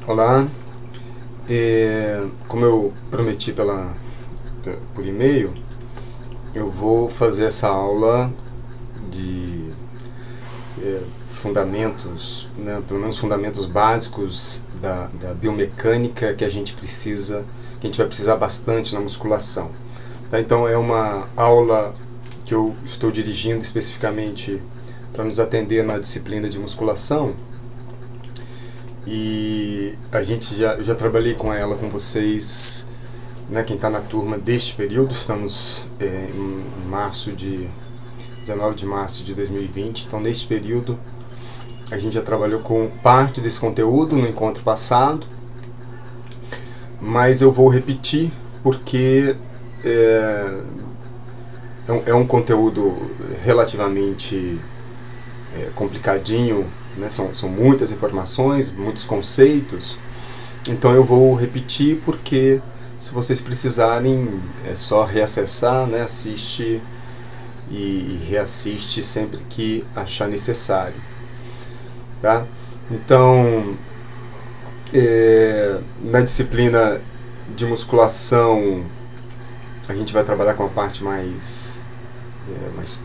Olá, como eu prometi por e-mail, eu vou fazer essa aula de fundamentos, né, pelo menos fundamentos básicos da biomecânica que a gente vai precisar bastante na musculação. Tá? Então é uma aula que eu estou dirigindo especificamente para nos atender na disciplina de musculação. E eu já trabalhei com ela, com vocês, né, quem está na turma deste período. Estamos em 19 de março de 2020. Então, neste período, a gente já trabalhou com parte desse conteúdo no encontro passado, mas eu vou repetir porque é um conteúdo relativamente complicadinho, né? São muitas informações, muitos conceitos, então eu vou repetir porque se vocês precisarem é só reacessar, né? Assiste e reassiste sempre que achar necessário, tá? Então, na disciplina de musculação a gente vai trabalhar com a parte mais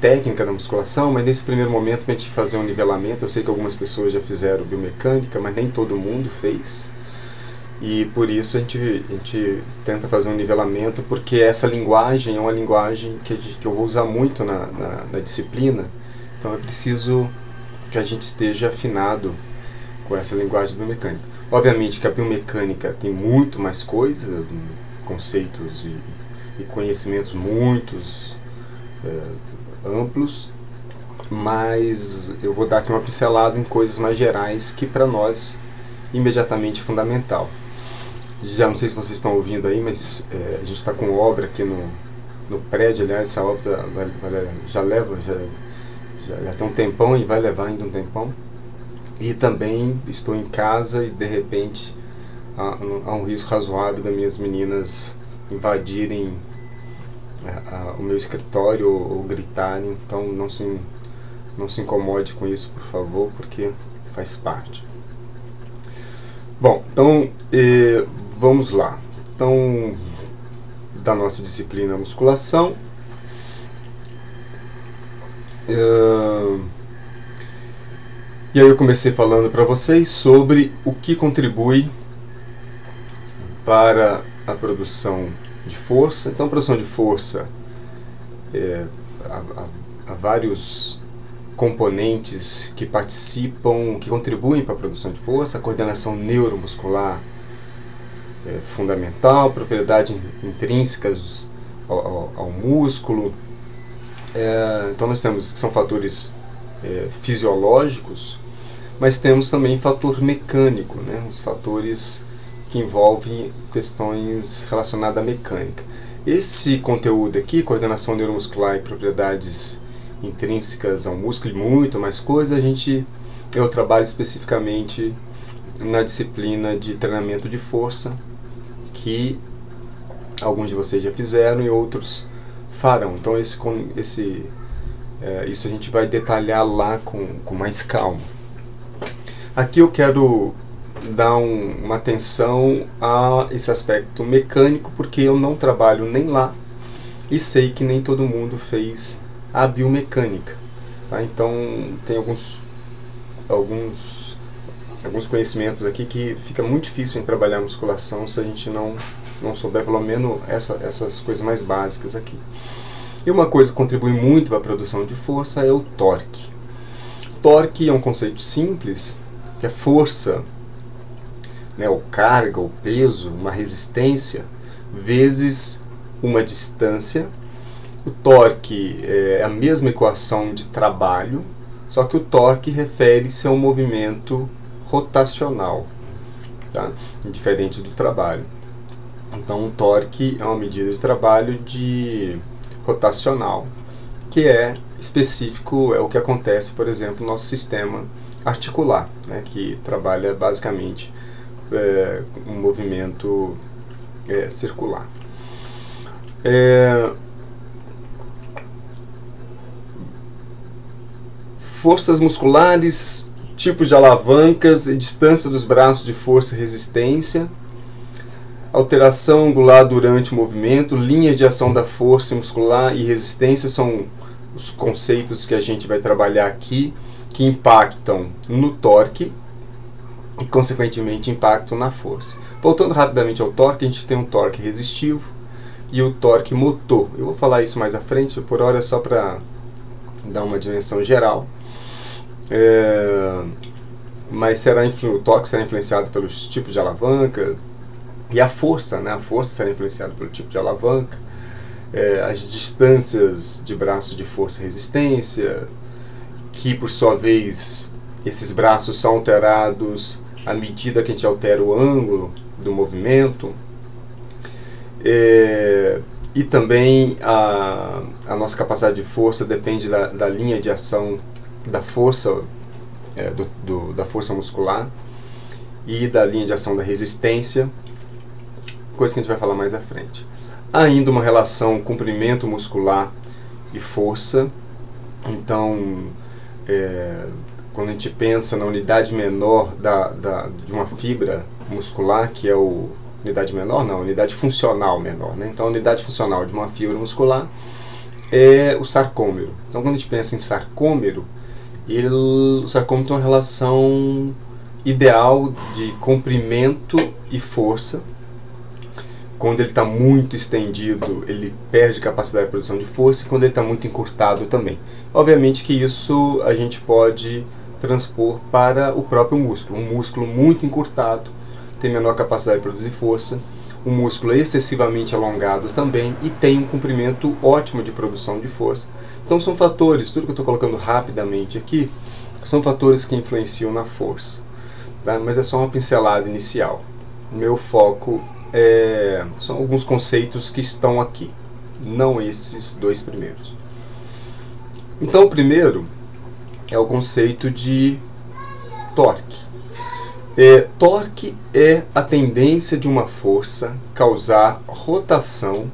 técnica da musculação, mas nesse primeiro momento para a gente fazer um nivelamento. Eu sei que algumas pessoas já fizeram biomecânica, mas nem todo mundo fez, e por isso a gente tenta fazer um nivelamento, porque essa linguagem é uma linguagem que eu vou usar muito na disciplina, então é preciso que a gente esteja afinado com essa linguagem biomecânica. Obviamente que a biomecânica tem muito mais coisa, conceitos e conhecimentos muitos amplos, mas eu vou dar aqui uma pincelada em coisas mais gerais que para nós imediatamente é fundamental. Já não sei se vocês estão ouvindo aí, mas a gente está com obra aqui no prédio. Aliás, essa obra já tem um tempão e vai levar ainda um tempão. E também estou em casa e de repente há um risco razoável das minhas meninas invadirem o meu escritório ou gritarem. Então não se incomode com isso, por favor, porque faz parte. Bom, então vamos lá. Então, da nossa disciplina musculação, e aí eu comecei falando para vocês sobre o que contribui para a produção de força. Então, produção de força, há vários componentes que participam, que contribuem para a produção de força. A coordenação neuromuscular é fundamental, propriedades intrínsecas ao músculo. Então nós temos que são fatores fisiológicos, mas temos também fator mecânico, né? Os fatores que envolvem questões relacionadas à mecânica. Esse conteúdo aqui, coordenação neuromuscular e propriedades intrínsecas ao músculo e muito mais coisas, eu trabalho especificamente na disciplina de treinamento de força, que alguns de vocês já fizeram e outros farão. Então isso a gente vai detalhar lá com mais calma. Aqui eu quero dar uma atenção a esse aspecto mecânico, porque eu não trabalho nem lá e sei que nem todo mundo fez a biomecânica, tá? Então tem alguns conhecimentos aqui que fica muito difícil em trabalhar a musculação se a gente não souber pelo menos essas coisas mais básicas aqui. E uma coisa que contribui muito para a produção de força é o torque. Torque é um conceito simples, que é força, né, ou carga, ou peso, uma resistência, vezes uma distância. O torque é a mesma equação de trabalho, só que o torque refere-se a um movimento rotacional, tá? Diferente do trabalho. Então o torque é uma medida de trabalho rotacional, que é específico, é o que acontece, por exemplo, no nosso sistema articular, né, que trabalha basicamente um movimento circular. Forças musculares tipos de alavancas e distância dos braços de força e resistência, alteração angular durante o movimento, linhas de ação da força muscular e resistência são os conceitos que a gente vai trabalhar aqui, que impactam no torque e, consequentemente, impactam na força. Voltando rapidamente ao torque, a gente tem um torque resistivo e o torque motor. Eu vou falar isso mais à frente, por hora é só para dar uma dimensão geral. Mas o torque será influenciado pelos tipos de alavanca e a força, né? A força será influenciada pelo tipo de alavanca, as distâncias de braço de força e resistência, que por sua vez esses braços são alterados à medida que a gente altera o ângulo do movimento, e também a nossa capacidade de força depende da linha de ação da força, da força muscular e da linha de ação da resistência, coisa que a gente vai falar mais à frente. Há ainda uma relação comprimento muscular e força. Então, quando a gente pensa na unidade menor de uma fibra muscular, que é unidade menor, não, unidade funcional menor, né? Então, a unidade funcional de uma fibra muscular é o sarcômero. Então, quando a gente pensa em sarcômero, o sarcômero tem uma relação ideal de comprimento e força. Quando ele está muito estendido, ele perde capacidade de produção de força, e quando ele está muito encurtado também. Obviamente que isso a gente pode transpor para o próprio músculo. Um músculo muito encurtado tem menor capacidade de produzir força, um músculo excessivamente alongado também, e tem um comprimento ótimo de produção de força. Então são fatores, tudo que eu estou colocando rapidamente aqui, são fatores que influenciam na força, tá? Mas é só uma pincelada inicial. Meu foco são alguns conceitos que estão aqui, não esses dois primeiros. Então o primeiro é o conceito de torque. Torque é a tendência de uma força causar rotação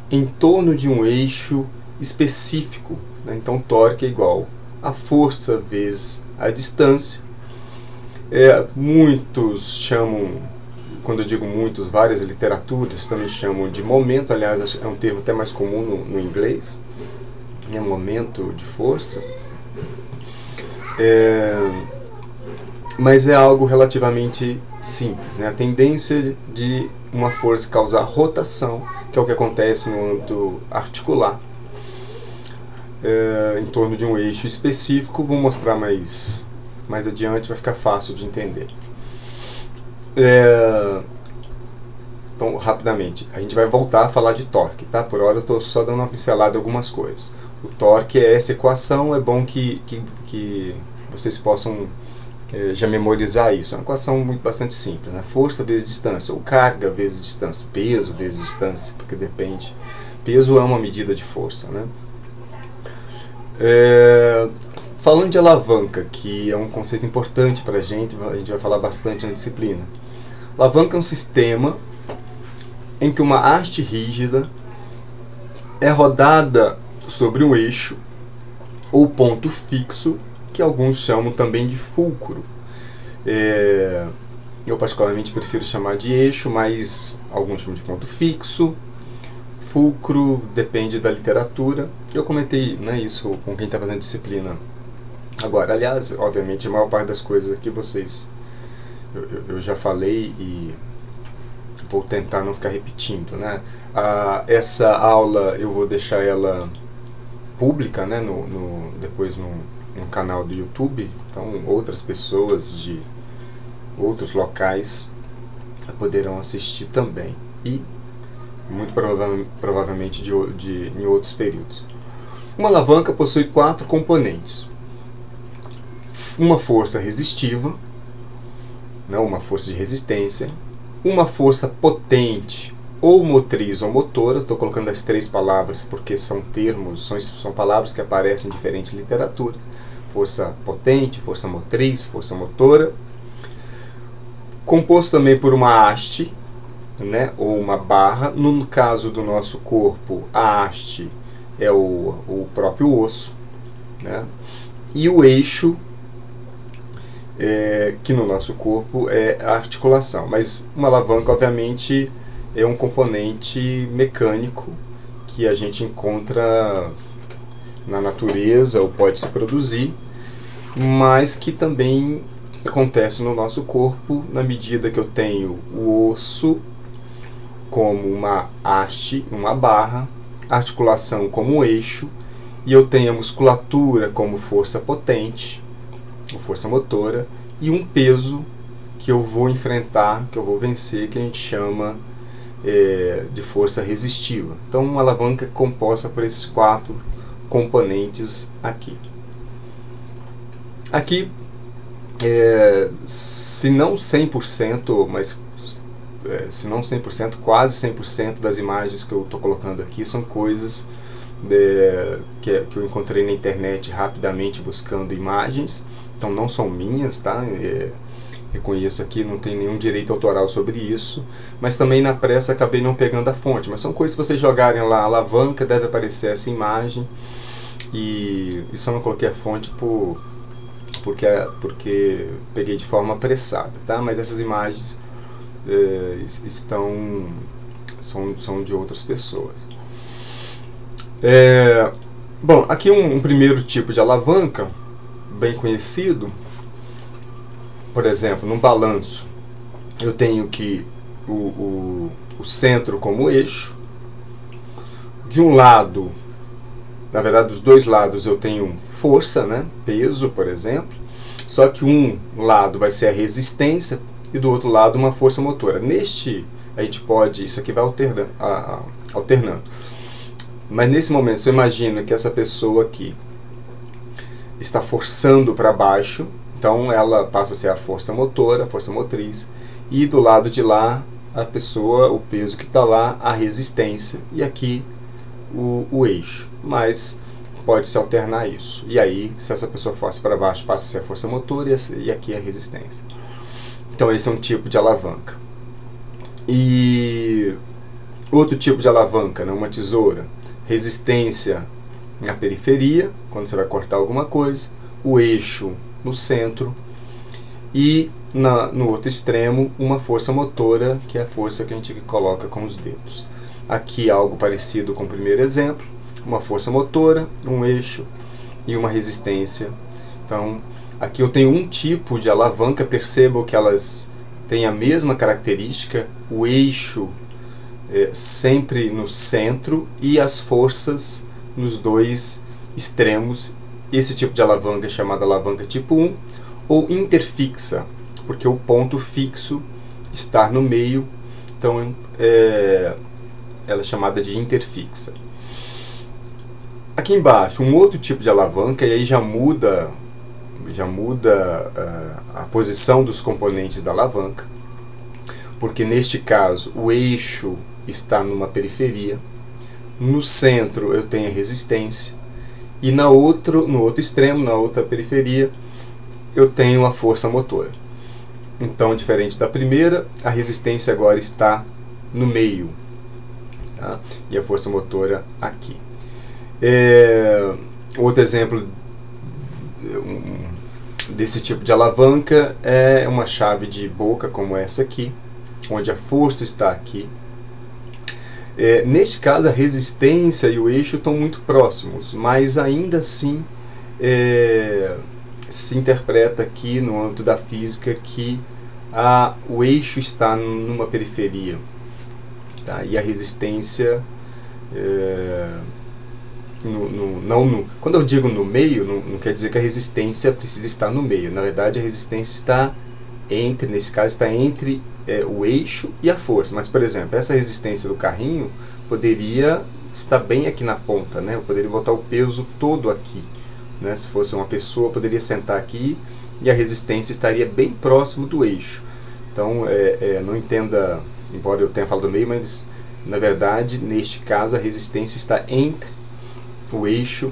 em torno de um eixo específico, né? Então torque é igual a força vezes a distância. Muitos chamam, quando eu digo muitos, várias literaturas também chamam de momento. Aliás, é um termo até mais comum no inglês, momento de força. Mas é algo relativamente simples, né? A tendência de uma força causar rotação, que é o que acontece no âmbito articular, em torno de um eixo específico. Vou mostrar mais adiante, vai ficar fácil de entender. Então, rapidamente, a gente vai voltar a falar de torque, tá? Por hora eu estou só dando uma pincelada em algumas coisas. O torque é essa equação, é bom que vocês possam já memorizar isso. É uma equação bastante simples, né? Força vezes distância, ou carga vezes distância, peso vezes distância, porque depende. Peso é uma medida de força, né? Falando de alavanca, que é um conceito importante para a gente vai falar bastante na disciplina. Alavanca é um sistema em que uma haste rígida é rodada sobre um eixo ou ponto fixo, que alguns chamam também de fulcro. Eu particularmente prefiro chamar de eixo, mas alguns chamam de ponto fixo. Fulcro depende da literatura. Eu comentei, né, isso com quem está fazendo disciplina agora. Aliás, obviamente, a maior parte das coisas aqui eu já falei, e vou tentar não ficar repetindo, né? Essa aula eu vou deixar ela pública, né, depois no canal do YouTube. Então outras pessoas de outros locais poderão assistir também, e muito provavelmente em outros períodos. Uma alavanca possui 4 componentes: uma força resistiva, não, uma força de resistência, uma força potente ou motriz ou motora. Estou colocando as 3 palavras porque são termos, são palavras que aparecem em diferentes literaturas: força potente, força motriz, força motora. Composto também por uma haste, né, ou uma barra. No caso do nosso corpo, a haste é o próprio osso, né, e o eixo que no nosso corpo é a articulação. Mas uma alavanca, obviamente, é um componente mecânico que a gente encontra na natureza ou pode se produzir, mas que também acontece no nosso corpo na medida que eu tenho o osso como uma haste, uma barra, a articulação como um eixo, e eu tenho a musculatura como força potente, ou força motora, e um peso que eu vou enfrentar, que eu vou vencer, que a gente chama de força resistiva. Então uma alavanca é composta por esses 4 componentes aqui. Aqui, se não 100%, mas se não 100%, quase 100% das imagens que eu estou colocando aqui são coisas que eu encontrei na internet rapidamente buscando imagens, então não são minhas, tá? Reconheço aqui, não tem nenhum direito autoral sobre isso, mas também na pressa acabei não pegando a fonte, mas são coisas que vocês jogarem lá, alavanca, deve aparecer essa imagem, e só não coloquei a fonte porque peguei de forma apressada, tá? Mas essas imagens são de outras pessoas. Bom, aqui um primeiro tipo de alavanca, bem conhecido. Por exemplo, no balanço, eu tenho que o centro como eixo. De um lado, na verdade, dos dois lados eu tenho força, né? Peso, por exemplo. Só que um lado vai ser a resistência e do outro lado uma força motora. Neste, a gente pode, isso aqui vai alternando. Mas nesse momento, você imagina que essa pessoa aqui está forçando para baixo, então ela passa a ser a força motora, a força motriz, e do lado de lá, a pessoa, o peso que está lá, a resistência, e aqui o eixo. Mas pode-se alternar isso. E aí, se essa pessoa força para baixo, passa a ser a força motora, e aqui a resistência. Então esse é um tipo de alavanca. E outro tipo de alavanca, né, uma tesoura, resistência na periferia, quando você vai cortar alguma coisa, o eixo no centro, e no outro extremo uma força motora, que é a força que a gente coloca com os dedos. Aqui algo parecido com o primeiro exemplo, uma força motora, um eixo e uma resistência. Então aqui eu tenho um tipo de alavanca, percebam que elas têm a mesma característica, o eixo sempre no centro e as forças nos dois extremos. Esse tipo de alavanca é chamada alavanca tipo 1 ou interfixa, porque o ponto fixo está no meio, então ela é chamada de interfixa. Aqui embaixo, um outro tipo de alavanca, e aí já muda a posição dos componentes da alavanca, porque neste caso o eixo está numa periferia, no centro eu tenho a resistência, e no outro extremo, na outra periferia, eu tenho a força motora. Então, diferente da primeira, a resistência agora está no meio, tá? E a força motora aqui. Outro exemplo desse tipo de alavanca é uma chave de boca como essa aqui, onde a força está aqui. Neste caso, a resistência e o eixo estão muito próximos, mas ainda assim se interpreta aqui no âmbito da física que o eixo está numa periferia, tá? E a resistência quando eu digo no meio, não quer dizer que a resistência precisa estar no meio. Na verdade, a resistência está nesse caso está entre o eixo e a força. Mas, por exemplo, essa resistência do carrinho poderia estar bem aqui na ponta, né? Eu poderia botar o peso todo aqui, né? Se fosse uma pessoa, poderia sentar aqui e a resistência estaria bem próximo do eixo. Então, não entenda, embora eu tenha falado do meio, mas na verdade, neste caso, a resistência está entre o eixo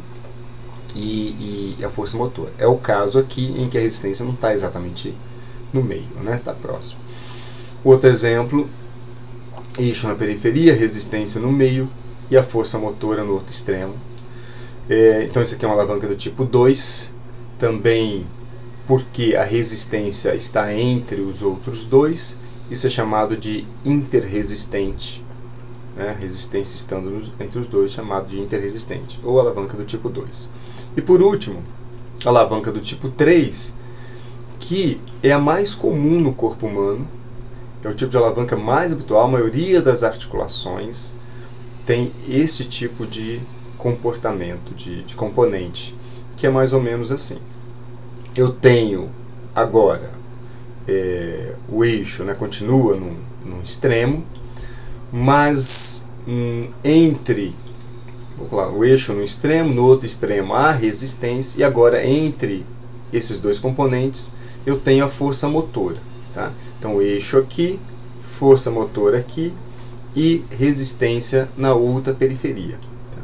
e a força motora. É o caso aqui em que a resistência não está exatamente no meio, né? Está próximo. Outro exemplo, eixo na periferia, resistência no meio e a força motora no outro extremo. Então isso aqui é uma alavanca do tipo 2, também porque a resistência está entre os outros dois, isso é chamado de interresistente. Resistência estando entre os dois, chamado de interresistente, ou alavanca do tipo 2. E por último, a alavanca do tipo 3, que é a mais comum no corpo humano, é o tipo de alavanca mais habitual, a maioria das articulações tem esse tipo de comportamento, de componente, que é mais ou menos assim. Eu tenho agora o eixo, continua num extremo, mas entre o eixo no extremo, no outro extremo a resistência, e agora entre esses dois componentes eu tenho a força motora. Tá? Então o eixo aqui, força motora aqui e resistência na outra periferia. Tá?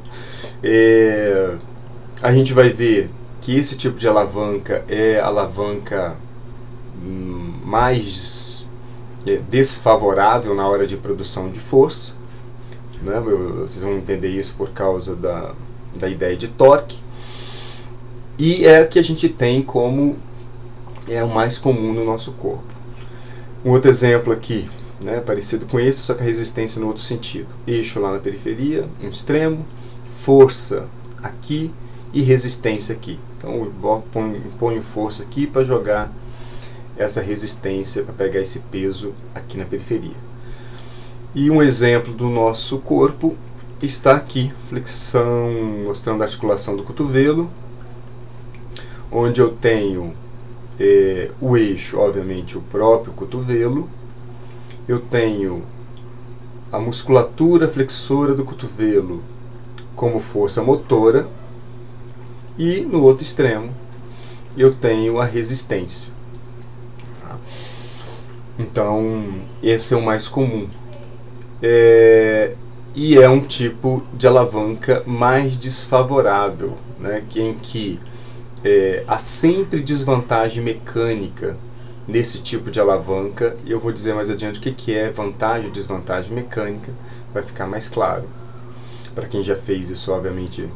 A gente vai ver que esse tipo de alavanca é a alavanca mais desfavorável na hora de produção de força, vocês vão entender isso por causa da ideia de torque, e é a que a gente tem como o mais comum no nosso corpo. Um outro exemplo aqui, parecido com esse, só que a resistência no outro sentido. Eixo lá na periferia, um extremo, força aqui e resistência aqui. Então eu ponho força aqui para jogar essa resistência, para pegar esse peso aqui na periferia. E um exemplo do nosso corpo está aqui, flexão, mostrando a articulação do cotovelo, onde eu tenho o eixo, obviamente o próprio cotovelo, eu tenho a musculatura flexora do cotovelo como força motora, e no outro extremo eu tenho a resistência. Então esse é o mais comum, e é um tipo de alavanca mais desfavorável, em que há sempre desvantagem mecânica nesse tipo de alavanca, e eu vou dizer mais adiante o que é vantagem e desvantagem mecânica, vai ficar mais claro. Para quem já fez isso, obviamente,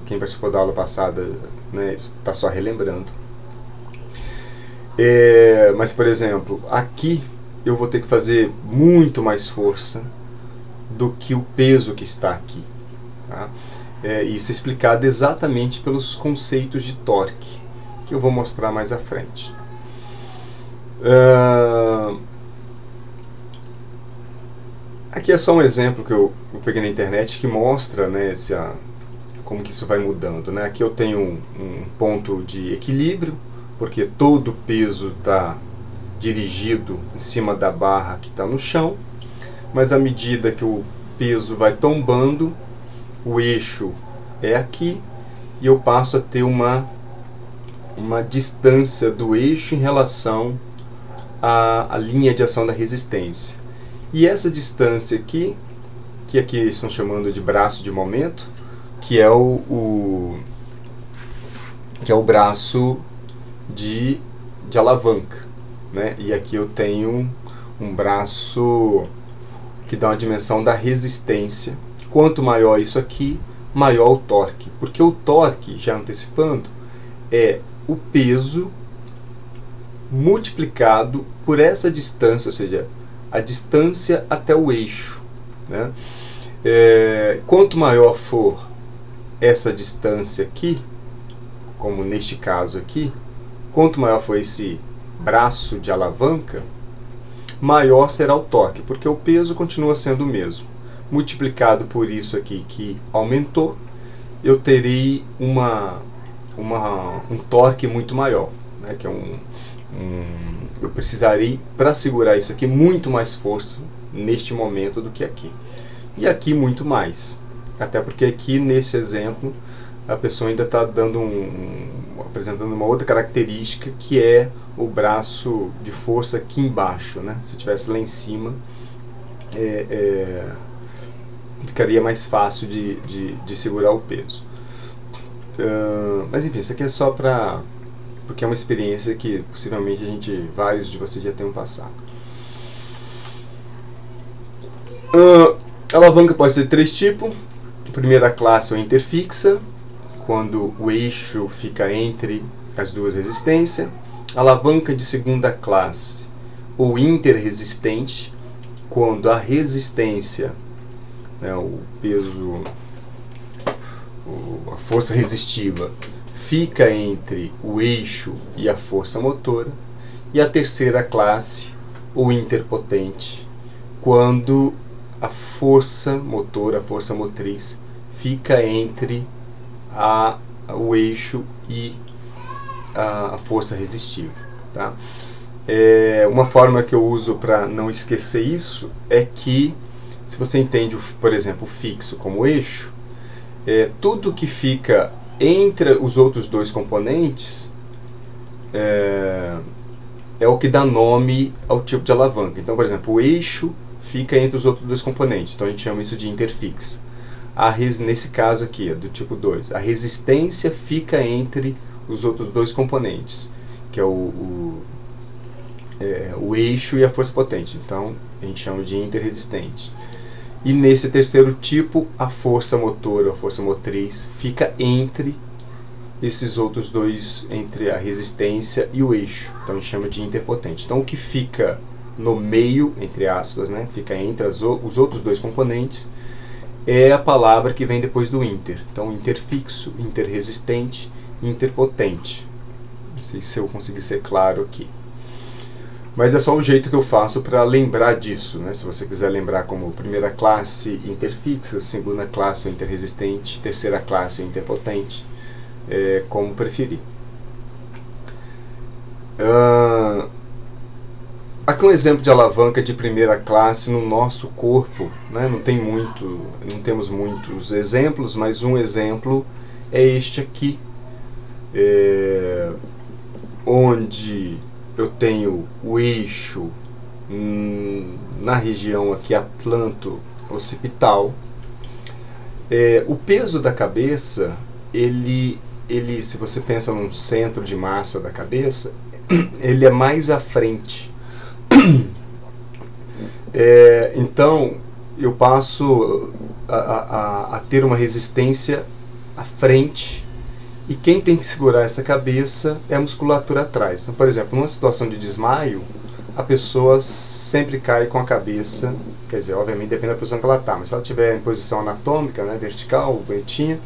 quem participou da aula passada está só relembrando. Mas, por exemplo, aqui eu vou ter que fazer muito mais força do que o peso que está aqui. Tá? Isso é explicado exatamente pelos conceitos de torque, que eu vou mostrar mais à frente. Aqui é só um exemplo que eu peguei na internet que mostra como que isso vai mudando. Aqui eu tenho um ponto de equilíbrio, porque todo o peso está dirigido em cima da barra que está no chão, mas à medida que o peso vai tombando, o eixo é aqui, e eu passo a ter uma distância do eixo em relação à linha de ação da resistência. E essa distância aqui, que aqui eles estão chamando de braço de momento, que é o braço de alavanca, E aqui eu tenho um braço que dá uma dimensão da resistência. Quanto maior isso aqui, maior o torque, porque o torque, já antecipando, é o peso multiplicado por essa distância, ou seja, a distância até o eixo. Quanto maior for essa distância aqui, como neste caso aqui, quanto maior for esse braço de alavanca, maior será o torque, porque o peso continua sendo o mesmo. Multiplicado por isso aqui que aumentou, eu terei um torque muito maior, que é eu precisarei, para segurar isso aqui, muito mais força neste momento do que aqui. E aqui muito mais. Até porque aqui, nesse exemplo, a pessoa ainda está apresentando uma outra característica, que é o braço de força aqui embaixo. Se tivesse lá em cima, ficaria mais fácil de segurar o peso. Mas enfim, isso aqui é só porque é uma experiência que possivelmente vários de vocês já tenham passado. A alavanca pode ser de 3 tipos. A primeira classe é a interfixa, quando o eixo fica entre as duas resistências. alavanca de segunda classe ou interresistente, quando a resistência, né, o peso, a força resistiva, fica entre o eixo e a força motora. E a terceira classe, ou interpotente, quando a força motora, a força motriz, fica entre o eixo e a força resistiva. Tá? Uma forma que eu uso para não esquecer isso é que, se você entende, por exemplo, o fixo como eixo, tudo que fica entre os outros dois componentes é o que dá nome ao tipo de alavanca. Então, por exemplo, o eixo fica entre os outros dois componentes, então a gente chama isso de interfixa. Nesse caso aqui, do tipo 2, a resistência fica entre os outros dois componentes, que é o eixo e a força potente, então a gente chama de interresistente. E nesse terceiro tipo, a força motora, a força motriz, fica entre esses outros dois, entre a resistência e o eixo, então a gente chama de interpotente. Então o que fica no meio, entre aspas, né, fica entre os outros dois componentes, é a palavra que vem depois do inter. Então interfixo, interresistente, interpotente. Não sei se eu consegui ser claro aqui. Mas é só o jeito que eu faço para lembrar disso, né? Se você quiser lembrar como primeira classe interfixa, segunda classe interresistente, terceira classe interpotente, como preferir. Aqui um exemplo de alavanca de primeira classe no nosso corpo, né? Não temos muitos exemplos, mas um exemplo é este aqui, onde eu tenho o eixo na região aqui atlanto-occipital. O peso da cabeça, se você pensa num centro de massa da cabeça, ele é mais à frente. Então eu passo a ter uma resistência à frente, e quem tem que segurar essa cabeça é a musculatura atrás. Então, por exemplo, numa situação de desmaio, a pessoa sempre cai com a cabeça, quer dizer, obviamente depende da posição que ela está, mas se ela estiver em posição anatômica, né, vertical, bonitinha,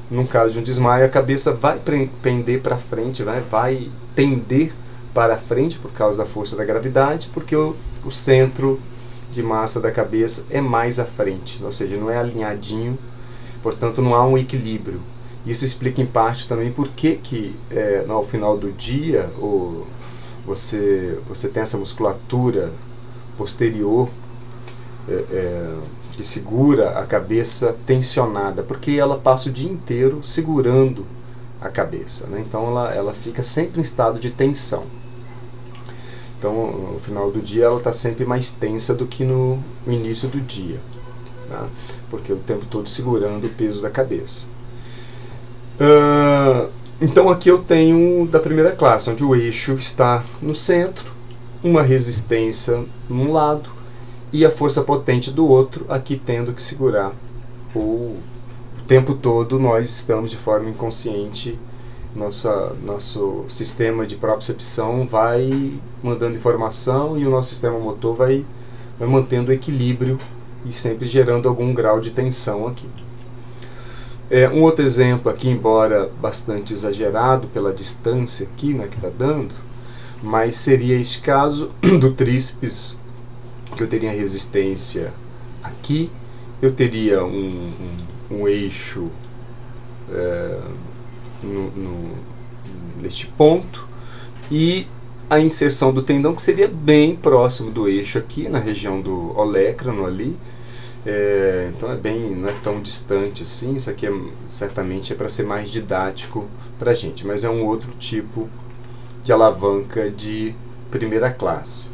no caso de um desmaio, a cabeça vai pender para frente, vai tender para frente por causa da força da gravidade, porque o centro de massa da cabeça é mais à frente, ou seja, não é alinhadinho, portanto não há um equilíbrio. Isso explica em parte também por que ao final do dia você tem essa musculatura posterior que segura a cabeça tensionada, porque ela passa o dia inteiro segurando a cabeça, né? Então ela fica sempre em estado de tensão. Então no final do dia ela está sempre mais tensa do que no início do dia, tá? Porque o tempo todo segurando o peso da cabeça. Então aqui eu tenho da primeira classe, onde o eixo está no centro, uma resistência num lado e a força potente do outro, aqui tendo que segurar. O tempo todo nós estamos de forma inconsciente, nosso sistema de propriocepção vai mandando informação e o nosso sistema motor vai mantendo o equilíbrio e sempre gerando algum grau de tensão aqui. Um outro exemplo aqui, embora bastante exagerado pela distância aqui, né, que está dando, mas seria este caso do tríceps, que eu teria resistência aqui, eu teria um eixo neste ponto, e a inserção do tendão, que seria bem próximo do eixo aqui, na região do olecrano ali. Então não é tão distante assim. Isso aqui certamente é para ser mais didático para a gente, mas é um outro tipo de alavanca de primeira classe,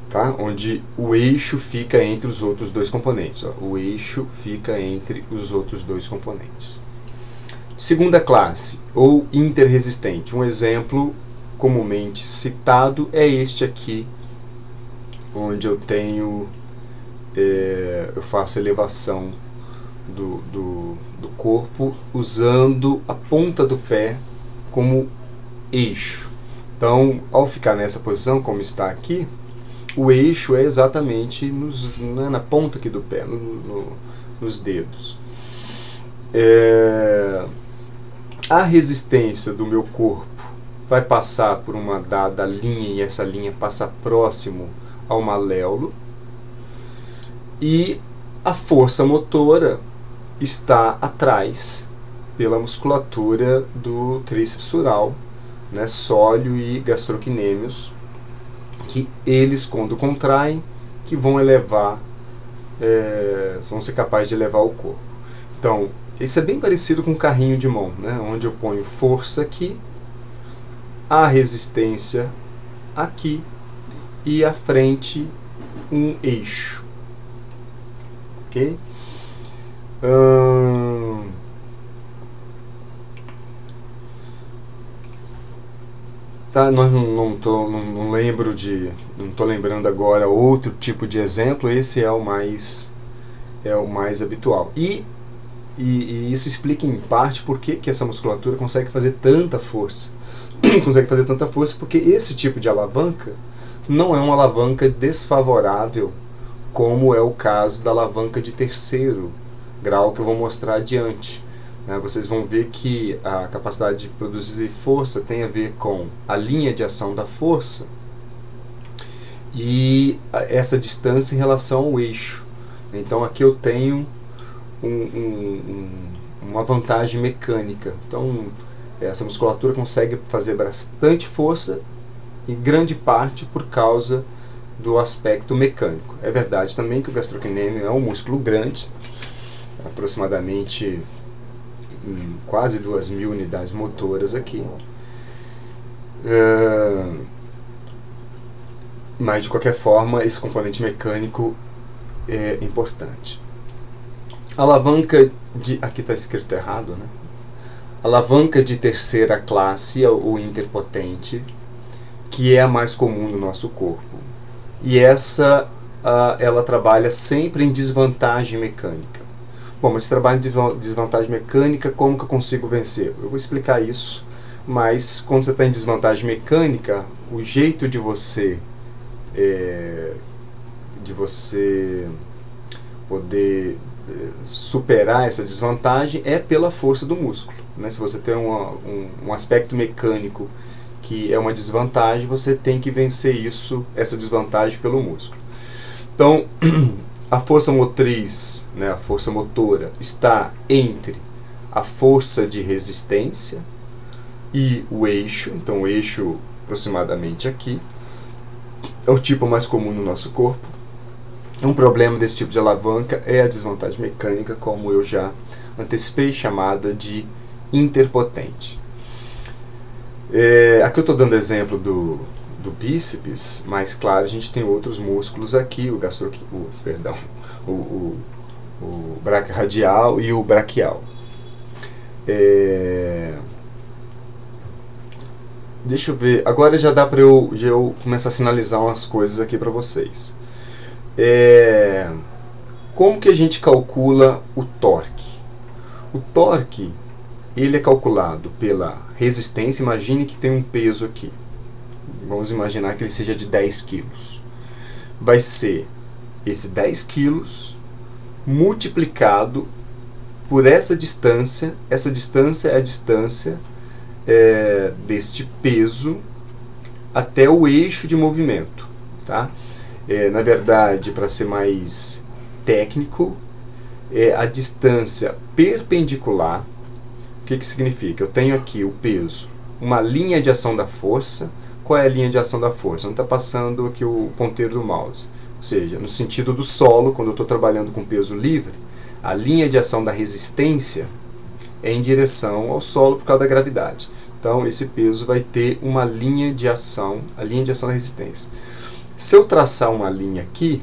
tá? Onde o eixo fica entre os outros dois componentes. O eixo fica entre os outros dois componentes. Segunda classe, ou interresistente. Um exemplo comumente citado é este aqui, onde eu tenho, eu faço elevação do corpo usando a ponta do pé como eixo. Então, ao ficar nessa posição, como está aqui, o eixo é exatamente na ponta aqui do pé, nos dedos. A resistência do meu corpo vai passar por uma dada linha, e essa linha passa próximo ao maléolo, e a força motora está atrás, pela musculatura do tríceps sural, né, sóleo e gastrocnêmios, que eles, quando contraem, que vão elevar, vão ser capazes de elevar o corpo. Então, isso é bem parecido com um carrinho de mão, né, onde eu ponho força aqui, a resistência aqui, e à frente um eixo. Ok? Tá, não tô lembrando agora outro tipo de exemplo. Esse é o mais habitual. E isso explica em parte por que essa musculatura consegue fazer tanta força. Consegue fazer tanta força porque esse tipo de alavanca não é uma alavanca desfavorável, como é o caso da alavanca de terceiro grau, que eu vou mostrar adiante. Vocês vão ver que a capacidade de produzir força tem a ver com a linha de ação da força e essa distância em relação ao eixo. Então aqui eu tenho uma vantagem mecânica. Então essa musculatura consegue fazer bastante força, em grande parte por causa do aspecto mecânico. É verdade também que o gastrocnêmio é um músculo grande, aproximadamente quase 2.000 unidades motoras aqui, mas de qualquer forma esse componente mecânico é importante. Alavanca de, aqui está escrito errado, né? Alavanca de terceira classe, ou interpotente, que é a mais comum no nosso corpo, e essa ela trabalha sempre em desvantagem mecânica. Bom, mas esse trabalho de desvantagem mecânica, como que eu consigo vencer? Eu vou explicar isso, mas quando você está em desvantagem mecânica, o jeito de você poder superar essa desvantagem é pela força do músculo, né? Se você tem um aspecto mecânico que é uma desvantagem, você tem que vencer essa desvantagem pelo músculo. Então, a força motriz, né, a força motora, está entre a força de resistência e o eixo. Então, o eixo aproximadamente aqui é o tipo mais comum no nosso corpo. Um problema desse tipo de alavanca é a desvantagem mecânica, como eu já antecipei, chamada de interpotente. Aqui eu estou dando exemplo do bíceps, mas claro, a gente tem outros músculos aqui, o braquioradial e o braquial. Deixa eu ver, agora já dá para eu começar a sinalizar umas coisas aqui para vocês. Como que a gente calcula o torque? O torque, ele é calculado pela resistência. Imagine que tem um peso aqui. Vamos imaginar que ele seja de 10 quilos. Vai ser esse 10 quilos multiplicado por essa distância. Essa distância é a distância deste peso até o eixo de movimento, tá? Na verdade, para ser mais técnico, é a distância perpendicular. O que significa? Eu tenho aqui o peso, uma linha de ação da força. Qual é a linha de ação da força? Não está passando aqui o ponteiro do mouse. Ou seja, no sentido do solo, quando eu estou trabalhando com peso livre, a linha de ação da resistência é em direção ao solo por causa da gravidade. Então, esse peso vai ter uma linha de ação, a linha de ação da resistência. Se eu traçar uma linha aqui,